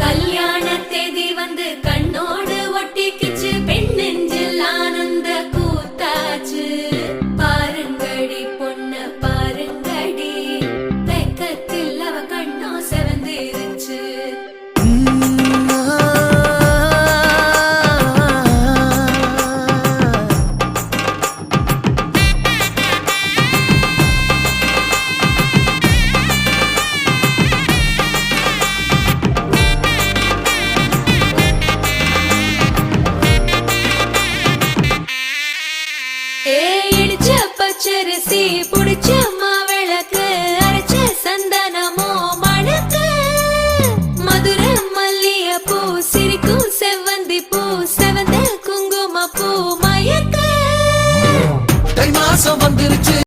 கல்யாண தேதி வந்து கண்ணோடு ஒட்டிக்கிச்சு, பெண் நெஞ்சில் ஆனந்த கூத்தாச்சு. பாருங்கடி பொண்ண பாருங்கடி, வெக்கத்தில் அவ கண்ணோ செவந்திருச்சு. இடிச்ச பச்சரிசி புடிச்ச மாவிளக்கு, அரைச்ச சந்தனமோ மணக்கு. மதுர மல்லிய பூ சிரிக்கும் செவ்வந்தி பூ, செவந்த குங்கும பூ மயக்க. தை மாசம் வந்துருச்சு.